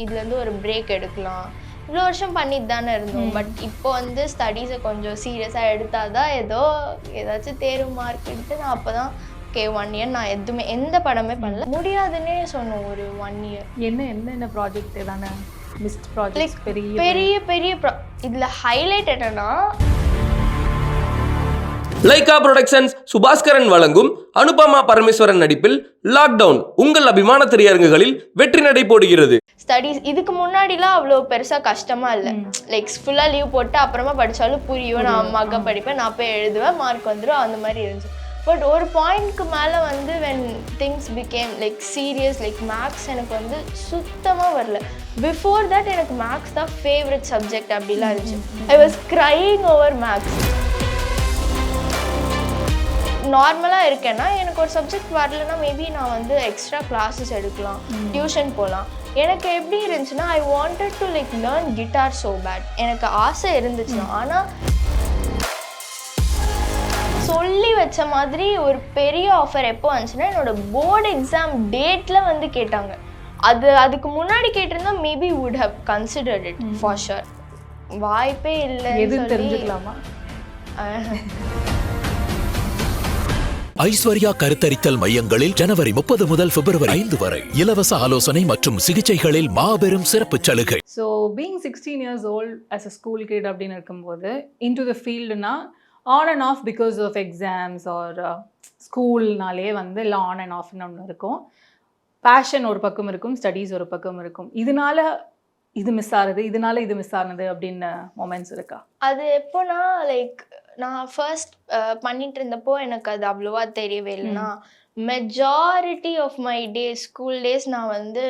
இதுலேருந்து ஒரு பிரேக் எடுக்கலாம். இவ்வளோ வருஷம் பண்ணிட்டு தானே இருந்தோம். பட் இப்போ வந்து ஸ்டடீஸை கொஞ்சம் சீரியஸாக எடுத்தால் தான் ஏதாச்சும் தேர்வு மார்க் எடுத்து நான் அப்போ தான் ஓகே 1 இயர் நான் எந்த படமே பண்ணல. முடியாதுன்னே சொன்னோம் ஒரு 1 இயர். என்னென்ன ப்ராஜெக்ட் தானே மிஸ்ட் ப்ராஜெக்ட் பெரிய இதில் ஹைலைட் என்னன்னா லைகா புரொடக்ஷன்ஸ் சுபாஸ்கரன் வழங்கும் அனுபமா பரமேஸ்வரன் நடிப்பில் லாக்டவுன் உங்கள் அபிமான திரையரங்குகளில் வெற்றி நடை போடுகிறது. ஸ்டடீஸ் இதுக்கு முன்னாடிலாம் அவ்வளோ பெருசாக கஷ்டமாக இல்லை. லைக் ஃபுல்லாக லீவ் போட்டு அப்புறமா படித்தாலும் புரியும், நான் அம்மாக்கா படிப்பேன், நான் போய் எழுதுவேன், மார்க் வந்துடும், அந்த மாதிரி இருந்துச்சு. பட் ஒரு பாயிண்ட்க்கு மேலே வந்து when things become like serious, like maths எனக்கு வந்து சுத்தமாக வரல. பிஃபோர் தட் எனக்கு மேக்ஸ் தான் ஃபேவரட் சப்ஜெக்ட் அப்படிலாம் இருந்துச்சு. I was crying over maths. நார்மலாக இருக்கேன்னா எனக்கு ஒரு சப்ஜெக்ட் வரலன்னா மேபி நான் வந்து எக்ஸ்ட்ரா கிளாஸஸ் எடுக்கலாம், டியூஷன் போகலாம். எனக்கு எப்படி இருந்துச்சுன்னா I wanted to like learn guitar so bad. எனக்கு ஆசை இருந்துச்சுன்னா, ஆனால் சொல்லி வச்ச மாதிரி ஒரு பெரிய ஆஃபர் எப்போ வந்துச்சுன்னா என்னோட போர்டு எக்ஸாம் டேட்டில் வந்து கேட்டாங்க. அதுக்கு முன்னாடி கேட்டிருந்தா maybe would have considered it for sure. வாய்ப்பே இல்லை. எதுவும் தெரிஞ்சுக்கலாமா? ஐஸ்வர்யா கருத்தரித்தல் மையங்களில் ஜனவரி 30 முதல் பிப்ரவரி 5 வரை இலவச ஆலோசனை மற்றும் சிகிச்சைகளில் மாபெரும் சிறப்பு சலுகை. So being 16 years old as a school kid அப்படின்னு இருக்கும்போது into the fieldனா on and off because of exams or ஸ்கூல்னாலே வந்து இல்லை ஆன் அண்ட் ஆஃப்னு ஒன்று இருக்கும். பேஷன் ஒரு பக்கம் இருக்கும், ஸ்டடீஸ் ஒரு பக்கம் இருக்கும். இதனால இது மிஸ் ஆகுது, இதனால இது மிஸ் ஆனது அப்படின்னு மொமெண்ட்ஸ் இருக்கா? அது எப்போனா லைக் நான் ஃபர்ஸ்ட் பண்ணிட்டு இருந்தப்போ எனக்கு அது அவ்வளோவா தெரியவே இல்லைன்னா majority of my days school days நான் வந்து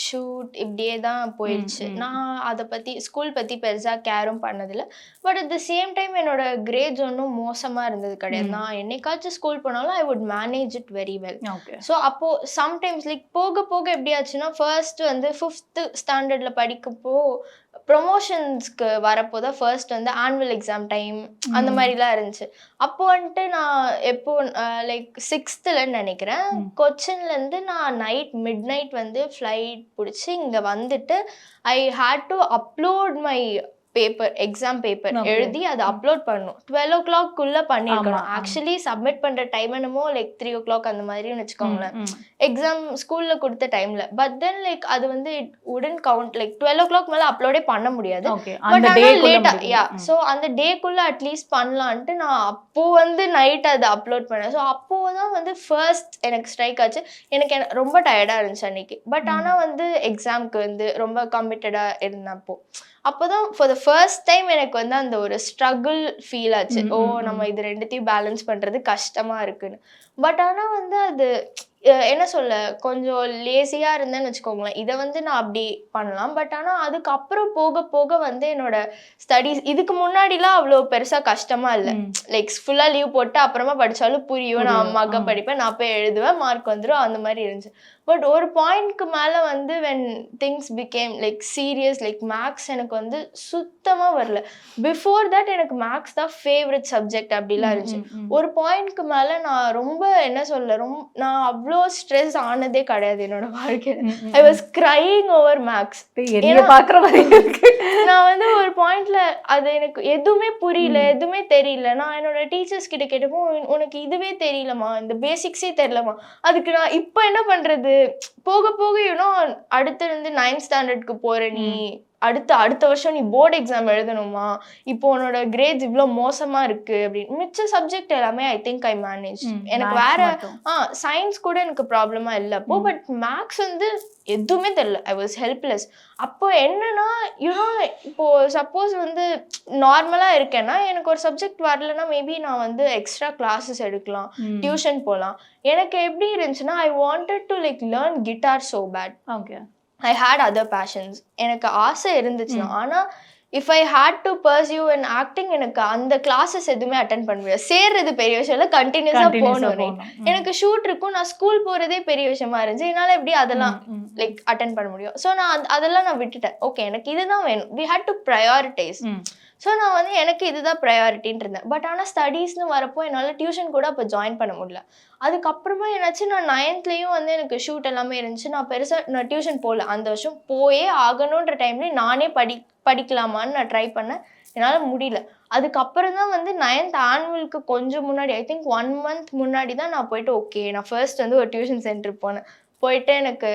ஷூட் இப்படியே தான் போயிடுச்சு. நான் அதை பற்றி ஸ்கூல் பற்றி பெருசாக கேரும் பண்ணதில்லை. But at the same time என்னோட கிரேட்ஸ் ஒன்றும் மோசமாக இருந்தது கிடையாது. நான் என்னைக்காச்சும் ஸ்கூல் போனாலும் I would manage it very well. So அப்போது சம்டைம்ஸ் லைக் போக போக எப்படி ஆச்சுன்னா ஃபர்ஸ்ட் வந்து 5th ஸ்டாண்டர்டில் படிக்கப்போ ப்ரொமோஷன்ஸ்க்கு வரப்போ தான் ஃபர்ஸ்ட் வந்து ஆனுவல் எக்ஸாம் டைம் அந்த மாதிரிலாம் இருந்துச்சு. அப்போ வந்துட்டு நான் எப்போ லைக் 6th நினைக்கிறேன் கொச்சின்லேருந்து நான் மிட் நைட் வந்து ஃப்ளைட் பிடிச்சி இங்கே வந்துட்டு I had to upload my exam paper எழுதி அதை அப்லோட் பண்ணணும். 12 o'clock பண்ணிருக்கணும். ஆக்சுவலி சப்மிட் பண்ற டைம் என்னமோ லைக் 3 o'clock அந்த மாதிரின்னு வச்சுக்கோங்களேன் எக்ஸாம் ஸ்கூல்ல கொடுத்த டைம்ல. பட் தென் லைக் அது வந்து இட் உடன் கவுண்ட். லைக் 12 o'clock மேல அப்லோடே பண்ண முடியாது. பட் ஆனால் லேட்டா ஸோ அந்த டேக்குள்ள அட்லீஸ்ட் பண்ணலான்ட்டு நான் அப்போ வந்து நைட் அதை அப்லோட் பண்ணேன். ஸோ அப்போதான் வந்து ஃபர்ஸ்ட் எனக்கு ஸ்ட்ரைக் ஆச்சு. எனக்கு ரொம்ப டயர்டா இருந்துச்சு அன்னைக்கு. பட் ஆனால் வந்து எக்ஸாம்க்கு வந்து ரொம்ப கமிட்டடா இருந்தப்போ அப்போதான் ஃபார் த ஃபர்ஸ்ட் டைம் எனக்கு வந்து அந்த ஒரு ஸ்ட்ரகிள் ஃபீல் ஆச்சு. ஓ நம்ம இது ரெண்டுத்தையும் பேலன்ஸ் பண்ணுறது கஷ்டமாக இருக்குன்னு. பட் ஆனால் வந்து அது என்ன சொல்ல கொஞ்சம் லேசியாக இருந்தேன்னு வச்சுக்கோங்களேன். இதை வந்து நான் அப்படி பண்ணலாம். பட் ஆனால் அதுக்கப்புறம் போக போக வந்து என்னோட ஸ்டடீஸ் இதுக்கு முன்னாடிலாம் அவ்வளோ பெருசாக கஷ்டமாக இல்லை. லைக் ஃபுல்லாக லீவ் போட்டு அப்புறமா படித்தாலும் புரியும், நான் அம்மாக்கா படிப்பேன், நான் போய் எழுதுவேன், மார்க் வந்துடும், அந்த மாதிரி இருந்துச்சு. பட் ஒரு பாயிண்ட்க்கு மேலே வந்து when things become like serious, like maths எனக்கு வந்து சுத்தமாக வரல. பிஃபோர் தட் எனக்கு மேக்ஸ் தான் ஃபேவரட் சப்ஜெக்ட் அப்படிலாம் இருந்துச்சு. ஒரு பாயிண்ட்க்கு மேலே நான் ரொம்ப என்ன சொல்ல நான் அவ்வளோ ஸ்ட்ரெஸ் ஆனதே கிடையாது என்னோட வாழ்க்கையில். I was crying over maths. நான் வந்து ஒரு பாயிண்ட்ல அது எனக்கு எதுவுமே புரியல, எதுவுமே தெரியல. நான் என்னோட டீச்சர்ஸ் கிட்ட கேட்டப்போ உனக்கு இதுவே தெரியலமா, இந்த பேசிக்ஸே தெரியலமா, அதுக்கு நான் இப்போ என்ன பண்றது? போக போக அடுத்து இருந்து 9th ஸ்டாண்டர்டுக்கு போற நீ அடுத்த வருஷம் நீ போர்டு எக்ஸாம் எழுதணுமா, இப்போ உன்னோட கிரேட்ஸ் இவ்வளோ மோசமா இருக்கு அப்படின்னு. மிச்ச சப்ஜெக்ட் எல்லாமே ஐ திங்க் ஐ மேனேஜ். எனக்கு வேற சயின்ஸ் கூட எனக்கு ப்ராப்ளமா இல்லை அப்போ. பட் மேக்ஸ் வந்து எதுவுமே தெரியல. I was helpless. அப்போ என்னன்னா இப்போ சப்போஸ் வந்து நார்மலா இருக்கேன்னா எனக்கு ஒரு சப்ஜெக்ட் வரலன்னா மேபி நான் வந்து எக்ஸ்ட்ரா கிளாஸஸ் எடுக்கலாம், டியூஷன் போகலாம். எனக்கு எப்படி இருந்துச்சுன்னா I wanted to like learn guitar so bad. Okay, I had other passions. எனக்கு ஆசை இருந்துச்சுன்னா, ஆனால் if I had to pursue and acting எனக்கு அந்த கிளாஸஸ் எதுவுமே அட்டென்ட் பண்ண முடியாது. சேர்றது பெரிய விஷயம் இல்லை, கண்டினியூஸாக போகணும். எனக்கு ஷூட் இருக்கும், நான் ஸ்கூல் போகிறதே பெரிய விஷயமா இருந்துச்சு. என்னால் எப்படி அதெல்லாம் லைக் அட்டென்ட் பண்ண முடியும்? ஸோ நான் அதெல்லாம் நான் விட்டுட்டேன். ஓகே எனக்கு இதுதான் வேணும். We had to prioritise. So நான் வந்து எனக்கு இதுதான் ப்ரையாரிட்டின்னு இருந்தேன். பட் ஆனால் ஸ்டடீஸ்னு வரப்போ என்னால் டியூஷன் கூட அப்போ ஜாயின் பண்ண முடியல. அதுக்கப்புறமா என்னாச்சு, நான் 9th வந்து எனக்கு ஷூட் எல்லாமே இருந்துச்சு. நான் டியூஷன் போகல அந்த வருஷம். போயே ஆகணுன்ற டைம்லேயே நானே படிக்கலாமான்னு நான் ட்ரை பண்ணேன். என்னால் முடியல. அதுக்கப்புறம் தான் வந்து 9th ஆனுவலுக்கு கொஞ்சம் முன்னாடி, ஐ திங்க் 1 month முன்னாடி தான் நான் போயிட்டு ஓகே நான் ஃபர்ஸ்ட் வந்து ஒரு டியூஷன் சென்டர் போனேன். போயிட்டு எனக்கு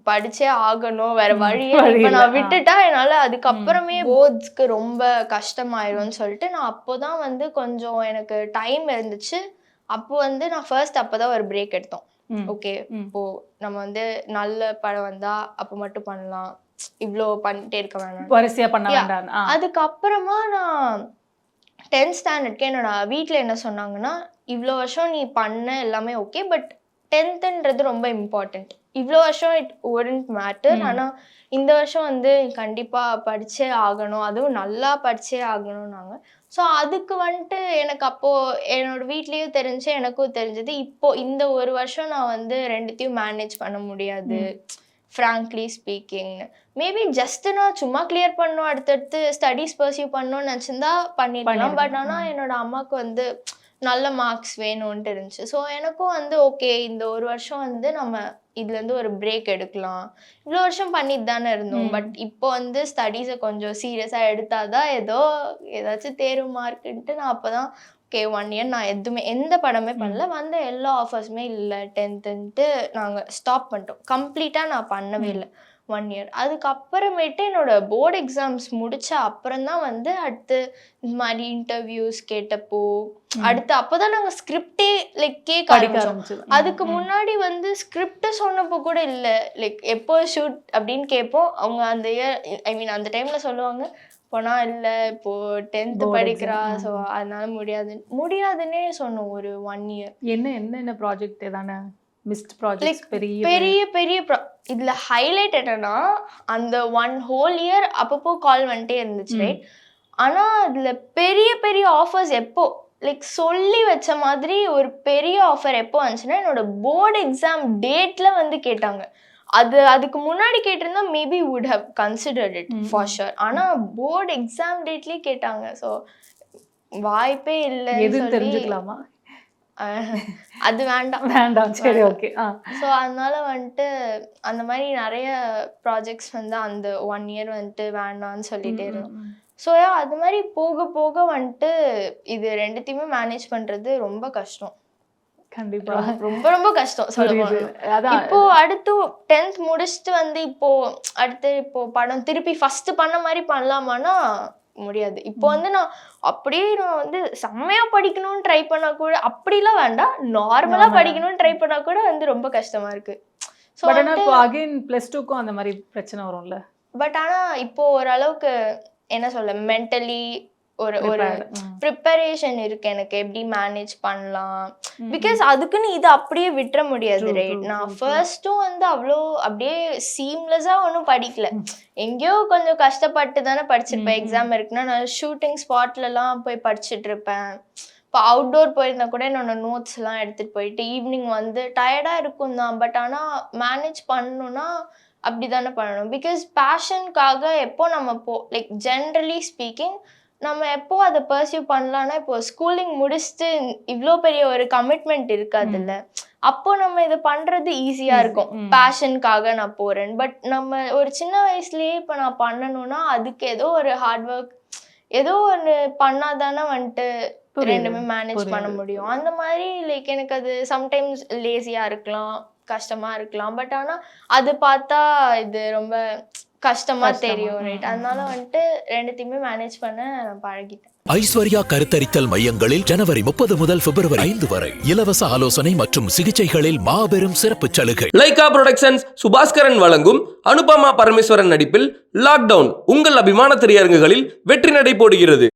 படிச்சே ஆகணும், வேற வழியே இப்போ நான் விட்டுட்டா என்னால் அதுக்கப்புறமே போர்ட்ஸ்க்கு ரொம்ப கஷ்டமாயிரும்னு சொல்லிட்டு நான் அப்போதான் வந்து கொஞ்சம் எனக்கு டைம் இருந்துச்சு. அப்போ வந்து நான் ஃபர்ஸ்ட் அப்போதான் ஒரு பிரேக் எடுத்தோம். ஓகே இப்போ நம்ம வந்து நல்ல படம் வந்தா அப்போ மட்டும் பண்ணலாம், இவ்வளோ பண்ணிட்டே இருக்க வேணாம், வரிசையா பண்ண வேண்டாம். அதுக்கப்புறமா நான் 10th ஸ்டாண்டர்ட்க்கு என்னோட வீட்டில் என்ன சொன்னாங்கன்னா, இவ்வளோ வருஷம் நீ பண்ண எல்லாமே ஓகே, பட் 10th ரொம்ப இம்பார்ட்டண்ட். இவ்வளோ வருஷம் இட் wouldn't matter. ஆனால் இந்த வருஷம் வந்து கண்டிப்பாக படித்தே ஆகணும், அதுவும் நல்லா படித்தே ஆகணும்னாங்க. ஸோ அதுக்கு வந்துட்டு எனக்கு அப்போது என்னோட வீட்லேயும் தெரிஞ்சு எனக்கும் தெரிஞ்சது, இப்போ இந்த ஒரு வருஷம் நான் வந்து ரெண்டுத்தையும் மேனேஜ் பண்ண முடியாது ஃப்ராங்க்லி ஸ்பீக்கிங்னு. மேபி ஜஸ்ட் நான் சும்மா கிளியர் பண்ணணும், அடுத்தடுத்து ஸ்டடீஸ் பர்சியூ பண்ணணும்னு நினச்சிருந்தா பண்ணிடலாம். பட் ஆனால் என்னோட அம்மாவுக்கு வந்து நல்ல மார்க்ஸ் வேணும்ன்ட்டு இருந்துச்சு. ஸோ எனக்கும் வந்து ஓகே இந்த ஒரு வருஷம் வந்து நம்ம இதுலேருந்து ஒரு பிரேக் எடுக்கலாம். இவ்வளோ வருஷம் பண்ணிட்டு தானே இருந்தோம், பட் இப்போ வந்து ஸ்டடீஸை கொஞ்சம் சீரியஸாக எடுத்தாதான் ஏதாச்சும் தேர்வு மார்க்குன்ட்டு நான் அப்போ தான் ஓகே 1 year நான் எந்த படமே பண்ணல. வந்த எல்லா ஆஃபர்ஸுமே இல்லை 10th நாங்கள் ஸ்டாப் பண்ணிட்டோம். கம்ப்ளீட்டாக நான் பண்ணவே இல்லை 1 year. அதுக்கப்புறமேட்டு என்னோட போர்டு எக்ஸாம்ஸ் முடிச்ச அப்புறம் தான் வந்து அடுத்து இந்த மாதிரி இன்டர்வியூஸ் கேட்டப்போ அடுத்து அப்போதான் நாங்கள் ஸ்கிரிப்டே லைக் கேட்க ஆரம்பிச்சோம். அதுக்கு முன்னாடி வந்து ஸ்கிரிப்ட் சொன்னப்போ கூட இல்லை, லைக் எப்போ ஷூட் அப்படின்னு கேட்போம். அவங்க அந்த இயர் ஐ மீன் அந்த டைம்ல சொல்லுவாங்க, போனா இல்லை இப்போ 10th படிக்கிறா, ஸோ அதனால முடியாதுன்னே சொன்னோம் ஒரு 1 year. என்ன ப்ராஜெக்ட் ஏதான மிஸ்ட் ப்ராஜெக்ட் பெரிய இதுல ஹைலைட் என்னன்னா, அந்த 1 whole year அப்பப்போ கால் வந்துட்டே இருந்துச்சு ரைட். ஆனா அதுல பெரிய ஆஃபர்ஸ் எப்போ லைக் சொல்லி வச்ச மாதிரி ஒரு பெரிய ஆஃபர் எப்போ வந்துச்சுன்னா, என்னோட போர்டு எக்ஸாம் டேட்ல வந்து கேட்டாங்க. அதுக்கு முன்னாடி கேட்டிருந்தா maybe would have considered it for sure. ஆனா போர்டு எக்ஸாம் டேட்லயே கேட்டாங்க. ஸோ வாய்ப்பே இல்லை. எதுன்னு தெரிஞ்சுக்கலாமா? அது வேண்டாம். சரி ஓகே. ஸோ அதனால வந்துட்டு அந்த மாதிரி நிறைய ப்ராஜெக்ட்ஸ் வந்து அந்த 1 year வந்துட்டு வேண்டாம்னு சொல்லிட்டே இருந்தோம். ஸோ அது மாதிரி போக போக வந்துட்டு இது ரெண்டுத்தையுமே மேனேஜ் பண்றது ரொம்ப கஷ்டம். கண்டிப்பா ரொம்ப கஷ்டம் சொல்லுவாங்க. இப்போ அடுத்து 10th முடிச்சுட்டு வந்து இப்போ படம் திருப்பி ஃபர்ஸ்ட் பண்ண மாதிரி பண்ணலாமான்னா முடியாது. இப்போ வந்து நான் வந்து செம்மையா படிக்கணும்னு ட்ரை பண்ணா கூட அப்படிலாம் வேண்டாம், நார்மலா படிக்கணும்னு ட்ரை பண்ணா கூட வந்து ரொம்ப கஷ்டமா இருக்கு. ஸோ இப்போ அகைன் +2க்கும் அந்த மாதிரி பிரச்சனை வரும்ல. பட் ஆனா இப்போ ஓரளவுக்கு என்ன சொல்ல மென்டலி ஒரு ப்ரிப்பரேஷன் இருக்கு எனக்கு, எப்படி மேனேஜ் பண்ணலாம். பிகாஸ் அதுக்குன்னு இது அப்படியே விட்டுற முடியாது ரைட். நான் ஃபர்ஸ்ட்டும் வந்து அவ்வளோ அப்படியே சீம்லெஸ்ஸா ஒன்றும் படிக்கல, எங்கேயோ கொஞ்சம் கஷ்டப்பட்டு தானே படிச்சிருப்பேன். எக்ஸாம் இருக்குன்னா நான் ஷூட்டிங் ஸ்பாட்லலாம் போய் படிச்சுட்டு இருப்பேன். இப்போ அவுட்டோர் போயிருந்தா கூட என்னோட நோட்ஸ் எல்லாம் எடுத்துட்டு போயிட்டு ஈவினிங் வந்து டயர்டா இருக்கும் தான். பட் ஆனால் மேனேஜ் பண்ணணும்னா அப்படி தானே பண்ணணும். பிகாஸ் பேஷனுக்காக எப்போ நம்ம லைக் ஜென்ரலி ஸ்பீக்கிங் நம்ம எப்போ அதை பர்சியூ பண்ணலான்னா, இப்போ ஸ்கூலிங் முடிச்சுட்டு இவ்வளோ பெரிய ஒரு கமிட்மெண்ட் இருக்காது இல்லை, அப்போ நம்ம இதை பண்றது ஈஸியா இருக்கும். பேஷனுக்காக நான் போறேன். பட் நம்ம ஒரு சின்ன வயசுலயே இப்போ நான் பண்ணணும்னா அதுக்கு ஏதோ ஒரு ஹார்ட் ஒர்க் ஏதோ ஒன்று பண்ணாதானே வந்துட்டு ரெண்டுமே மேனேஜ் பண்ண முடியும். அந்த மாதிரி லைக் எனக்கு அது சம்டைம்ஸ் லேசியா இருக்கலாம், கஷ்டமா இருக்கலாம். பட் ஆனா அது பார்த்தா இது ரொம்ப கஷ்டமா தெரியும் ரைட். அதனால வந்துட்டு ரெண்டுத்தையுமே மேனேஜ் பண்ண நான் பழகிட்டேன். ஐஸ்வர்யா கருத்தரித்தல் மையங்களில் ஜனவரி 30 முதல் பிப்ரவரி 5 வரை இலவச ஆலோசனை மற்றும் சிகிச்சைகளில் மாபெரும் சிறப்பு சலுகை. லைகா புரொடக்ஷன்ஸ் சுபாஸ்கரன் வழங்கும் அனுபமா பரமேஸ்வரன் நடிப்பில் லாக்டவுன் உங்கள் அபிமான திரையரங்குகளில் வெற்றி நடை போடுகிறது.